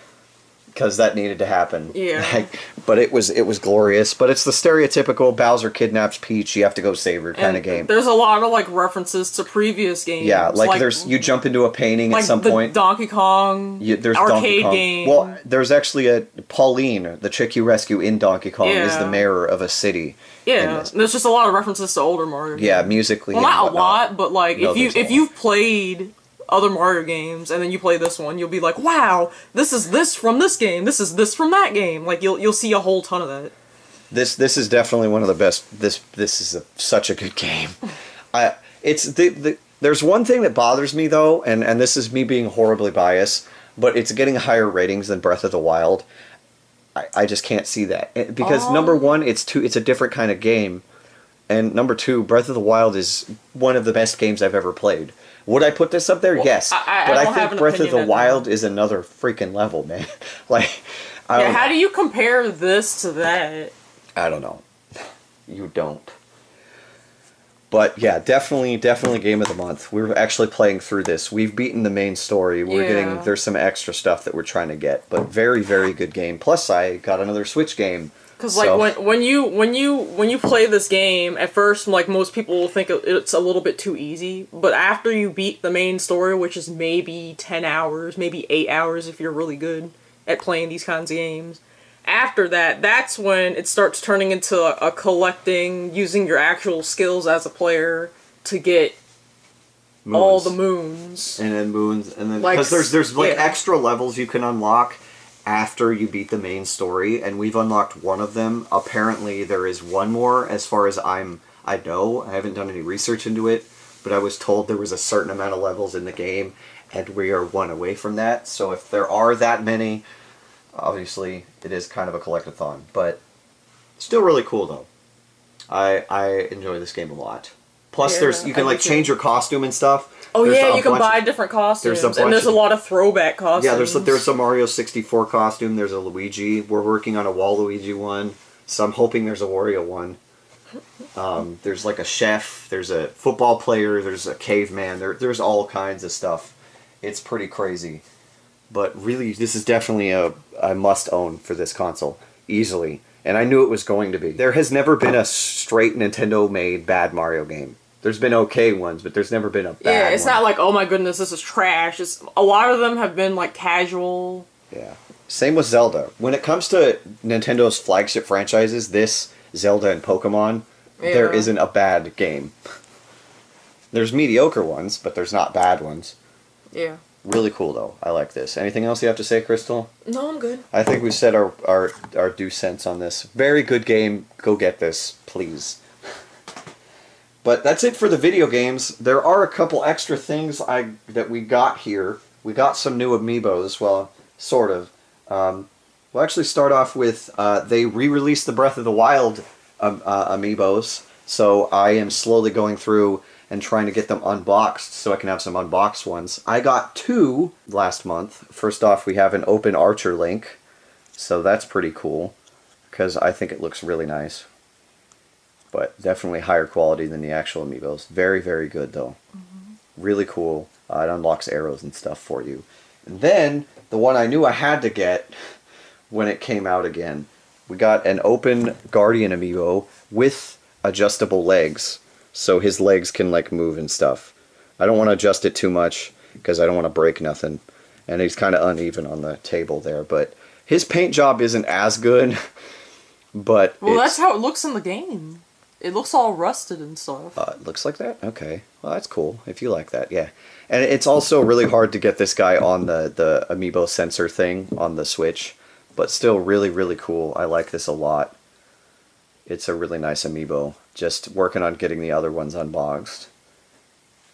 because that needed to happen. Yeah. But it was glorious. But it's the stereotypical Bowser kidnaps Peach, you have to go save her kind of game. There's a lot of like references to previous games. Yeah, like there's you jump into a painting at some point. Donkey Kong. There's arcade Donkey Kong. game. Well, there's actually a Pauline, the chick you rescue in Donkey Kong, is the mayor of a city. Yeah, there's just a lot of references to older Mario games. Yeah, musically. Well, not a lot, but like No, if you've played other Mario games and then you play this one, you'll be like, wow, this is this from this game, this is this from that game. Like you'll see a whole ton of that. This is definitely one of the best. This is such a good game. There's one thing that bothers me though, and this is me being horribly biased, but it's getting higher ratings than Breath of the Wild. I just can't see that because number one, it's a different kind of game, and number two, Breath of the Wild is one of the best games I've ever played. Would I put this up there? Well, yes. But I think Breath of the Wild is another freaking level, man. Like, how do you compare this to that? I don't know. You don't. But yeah, definitely game of the month. We're actually playing through this. We've beaten the main story. There's some extra stuff that we're trying to get, but very, very good game. Plus, I got another Switch game. Because like when you play this game, at first like most people will think it's a little bit too easy, but after you beat the main story, which is maybe 10 hours, maybe 8 hours if you're really good at playing these kinds of games, after that's when it starts turning into a collecting, using your actual skills as a player to get all the moons. And then moons, and then because there's extra levels you can unlock after you beat the main story, and we've unlocked one of them. Apparently there is one more, as far as I know. I haven't done any research into it, but I was told there was a certain amount of levels in the game, and we are one away from that. So if there are that many, obviously it is kind of a collectathon, but still really cool though. I enjoy this game a lot. Plus you can like change your costume and stuff. Oh you can buy different costumes, and there's a lot of throwback costumes. Yeah, there's a Mario 64 costume, there's a Luigi, we're working on a Waluigi one, so I'm hoping there's a Wario one. There's like a chef, there's a football player, there's a caveman, there's all kinds of stuff. It's pretty crazy. But really, this is definitely a must-own for this console, easily. And I knew it was going to be. There has never been a straight Nintendo-made bad Mario game. There's been okay ones, but there's never been a bad one. Yeah, it's not like, oh my goodness, this is trash. A lot of them have been like casual. Yeah. Same with Zelda. When it comes to Nintendo's flagship franchises, this, Zelda, and Pokemon, there isn't a bad game. There's mediocre ones, but there's not bad ones. Yeah. Really cool, though. I like this. Anything else you have to say, Crystal? No, I'm good. I think we said our due cents on this. Very good game. Go get this, please. But that's it for the video games. There are a couple extra things that we got here. We got some new amiibos. Well, sort of. We'll actually start off with they re-released the Breath of the Wild amiibos. So I am slowly going through and trying to get them unboxed so I can have some unboxed ones. I got 2 last month. First off, we have an open Archer Link. So that's pretty cool. because I think it looks really nice. But definitely higher quality than the actual amiibos. Very, very good though. Really cool. It unlocks arrows and stuff for you. And then, the one I knew I had to get when it came out again, we got an open Guardian amiibo with adjustable legs. So his legs can like move and stuff. I don't want to adjust it too much because I don't want to break nothing. And he's kind of uneven on the table there. But his paint job isn't as good. But well, that's how it looks in the game. It looks all rusted and stuff. It looks like that? Okay. Well, that's cool. If you like that, yeah. And it's also really hard to get this guy on the amiibo sensor thing on the Switch. But still really, really cool. I like this a lot. It's a really nice amiibo. Just working on getting the other ones unboxed.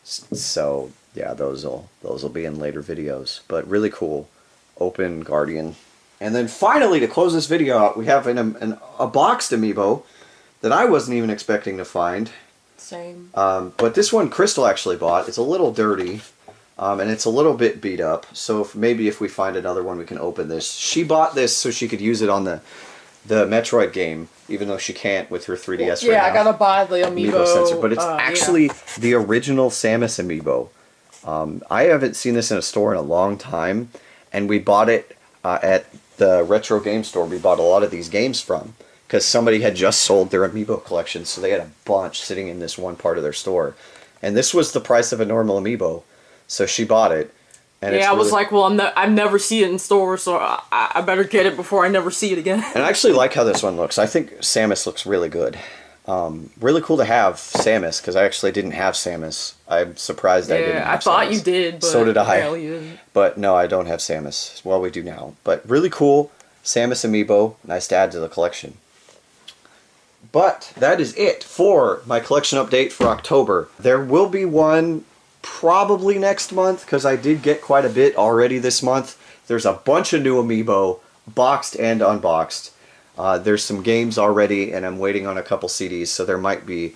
So, yeah, those will be in later videos. But really cool. Open Guardian. And then finally, to close this video out, we have a boxed amiibo that I wasn't even expecting to find. Same. But this one Crystal actually bought. It's a little dirty, and it's a little bit beat up. So maybe if we find another one, we can open this. She bought this so she could use it on the Metroid game, even though she can't with her 3DS right now. Yeah, I gotta buy the amiibo sensor, but it's actually the original Samus amiibo. I haven't seen this in a store in a long time, and we bought it at the retro game store. We bought a lot of these games from. Because somebody had just sold their amiibo collection, so they had a bunch sitting in this one part of their store. And this was the price of a normal amiibo, so she bought it. And yeah, I was like, well, I never see it in stores, so I better get it before I never see it again. And I actually like how this one looks. I think Samus looks really good. Really cool to have Samus, because I actually didn't have Samus. I'm surprised I didn't have Samus. I thought you did, but so did I. apparently you didn't. But no, I don't have Samus. Well, we do now. But really cool Samus amiibo. Nice to add to the collection. But that is it for my collection update for October. There will be one probably next month, because I did get quite a bit already this month. There's a bunch of new amiibo, boxed and unboxed. There's some games already, and I'm waiting on a couple CDs, so there might be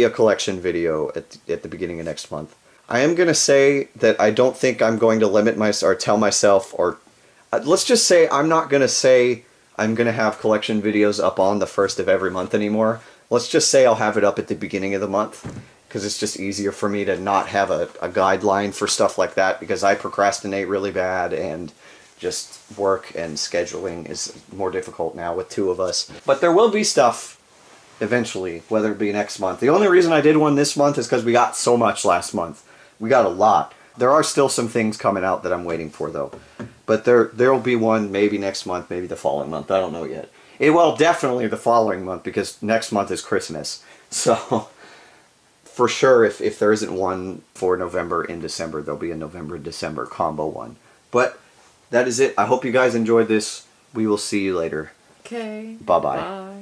a collection video at the beginning of next month. I am going to say that I don't think I'm going to limit or tell myself, or let's just say I'm not going to say I'm going to have collection videos up on the 1st of every month anymore. Let's just say I'll have it up at the beginning of the month, because it's just easier for me to not have a guideline for stuff like that, because I procrastinate really bad, and just work and scheduling is more difficult now with two of us. But there will be stuff eventually, whether it be next month. The only reason I did one this month is because we got so much last month. We got a lot. There are still some things coming out that I'm waiting for, though. But there will be one maybe next month, maybe the following month. I don't know yet. Well, definitely the following month, because next month is Christmas. So, for sure, if there isn't one for November and December, there'll be a November-December combo one. But that is it. I hope you guys enjoyed this. We will see you later. Okay. Bye-bye. Bye.